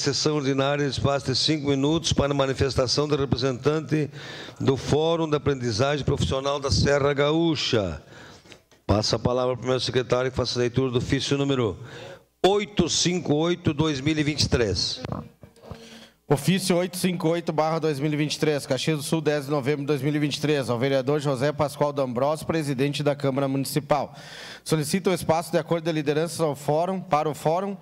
Sessão ordinária, espaço de 5 minutos para manifestação do representante do Fórum da Aprendizagem Profissional da Serra Gaúcha. Passa a palavra para o meu secretário que faça a leitura do ofício número 858/2023. Ofício 858/2023, Caxias do Sul, 10 de novembro de 2023, ao vereador José Pascoal D'Ambrosio, presidente da Câmara Municipal. Solicita o espaço de acordo de lideranças para o Fórum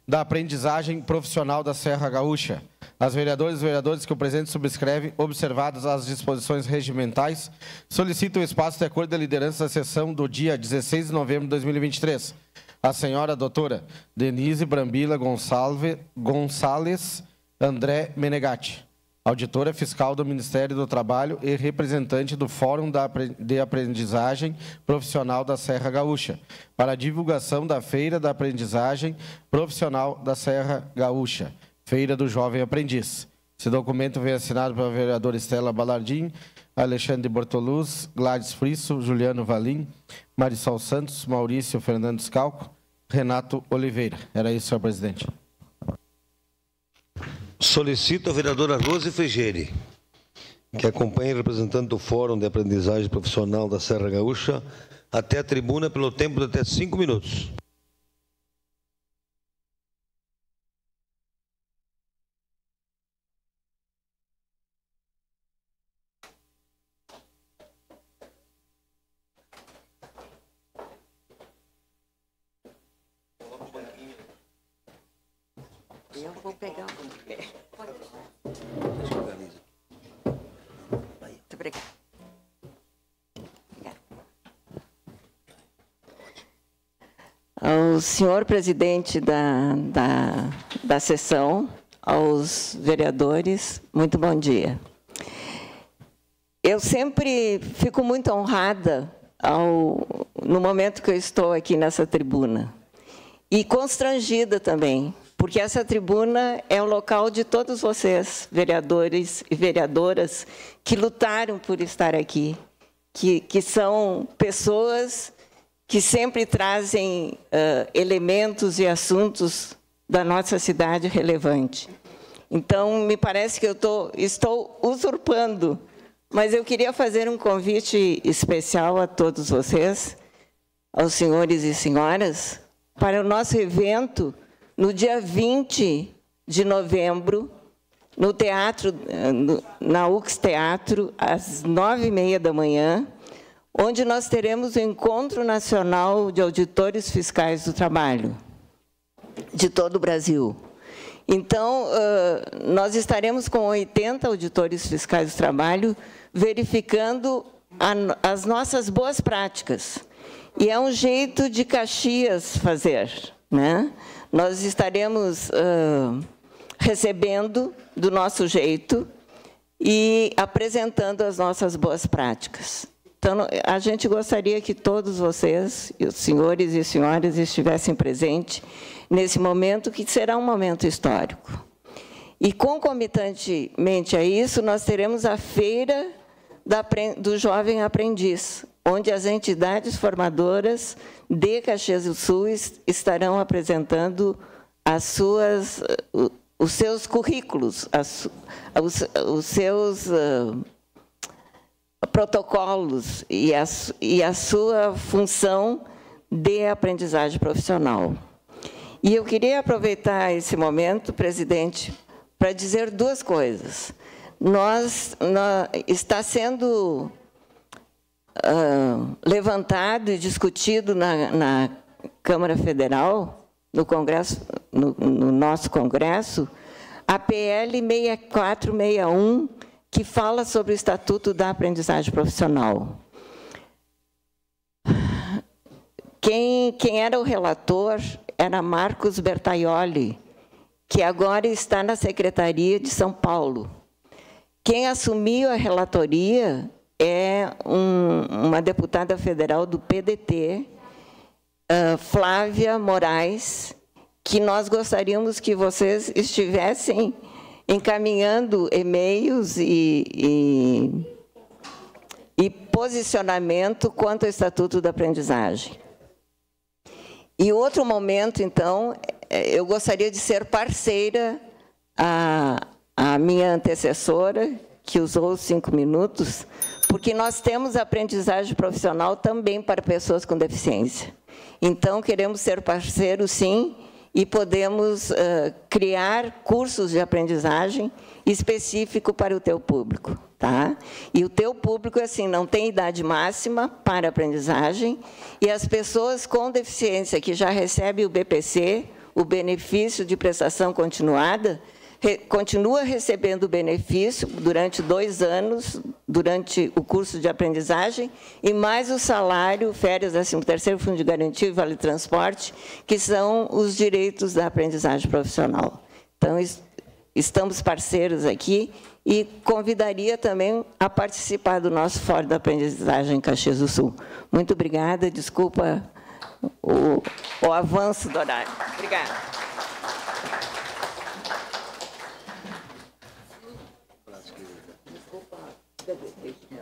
da Aprendizagem Profissional da Serra Gaúcha. As vereadoras e vereadores que o presidente subscreve, observadas as disposições regimentais, solicitam o espaço de acordo de liderança da sessão do dia 16 de novembro de 2023. A senhora doutora Denise Brambila Gonçalves André Menegatti, auditora fiscal do Ministério do Trabalho e representante do Fórum de Aprendizagem Profissional da Serra Gaúcha, para a divulgação da Feira da Aprendizagem Profissional da Serra Gaúcha, Feira do Jovem Aprendiz. Esse documento vem assinado pela vereadora Estela Balardim, Alexandre Bortoluz, Gladys Frisso, Juliano Valim, Marisol Santos, Maurício Fernando Scalco, Renato Oliveira. Era isso, senhor presidente. Solicito a vereadora Rose Frigeri, que acompanhe o representante do Fórum de Aprendizagem Profissional da Serra Gaúcha, até a tribuna pelo tempo de até 5 minutos. Eu vou pegar o... Muito obrigada. Ao senhor presidente da sessão, aos vereadores, muito bom dia. Eu sempre fico muito honrada no momento que eu estou aqui nessa tribuna, e constrangida também, porque essa tribuna é o local de todos vocês, vereadores e vereadoras, que lutaram por estar aqui, que são pessoas que sempre trazem elementos e assuntos da nossa cidade relevante. Então, me parece que eu estou usurpando, mas eu queria fazer um convite especial a todos vocês, aos senhores e senhoras, para o nosso evento, no dia 20 de novembro, no teatro, na UX Teatro, às 9h30 da manhã, onde nós teremos o Encontro Nacional de Auditores Fiscais do Trabalho, de todo o Brasil. Então, nós estaremos com 80 auditores fiscais do trabalho, verificando as nossas boas práticas. E é um jeito de Caxias fazer, né? Nós estaremos recebendo do nosso jeito e apresentando as nossas boas práticas. Então, a gente gostaria que todos vocês, os senhores e senhoras, estivessem presentes nesse momento, que será um momento histórico. E, concomitantemente a isso, nós teremos a Feira do Jovem Aprendiz, onde as entidades formadoras de Caxias do Sul estarão apresentando os seus currículos, os seus protocolos e a sua função de aprendizagem profissional. E eu queria aproveitar esse momento, presidente, para dizer duas coisas. Está sendo levantado e discutido na Câmara Federal, no Congresso, no nosso Congresso, a PL 6461, que fala sobre o Estatuto da Aprendizagem Profissional. Quem era o relator era Marcos Bertaioli, que agora está na Secretaria de São Paulo. Quem assumiu a relatoria é uma deputada federal do PDT, Flávia Moraes, que nós gostaríamos que vocês estivessem encaminhando e-mails e posicionamento quanto ao Estatuto da Aprendizagem. E outro momento, então, eu gostaria de ser parceira a minha antecessora, que usou os 5 minutos, porque nós temos aprendizagem profissional também para pessoas com deficiência. Então, queremos ser parceiros, sim, e podemos criar cursos de aprendizagem específico para o teu público, tá? E o teu público, assim, não tem idade máxima para aprendizagem, e as pessoas com deficiência que já recebem o BPC, o benefício de prestação continuada, continua recebendo o benefício durante 2 anos, durante o curso de aprendizagem, e mais o salário, férias, 13º Fundo de Garantia e Vale Transporte, que são os direitos da aprendizagem profissional. Então, estamos parceiros aqui e convidaria também a participar do nosso Fórum da Aprendizagem em Caxias do Sul. Muito obrigada, desculpa o avanço do horário. Obrigada.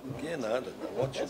Não é nada, está ótimo.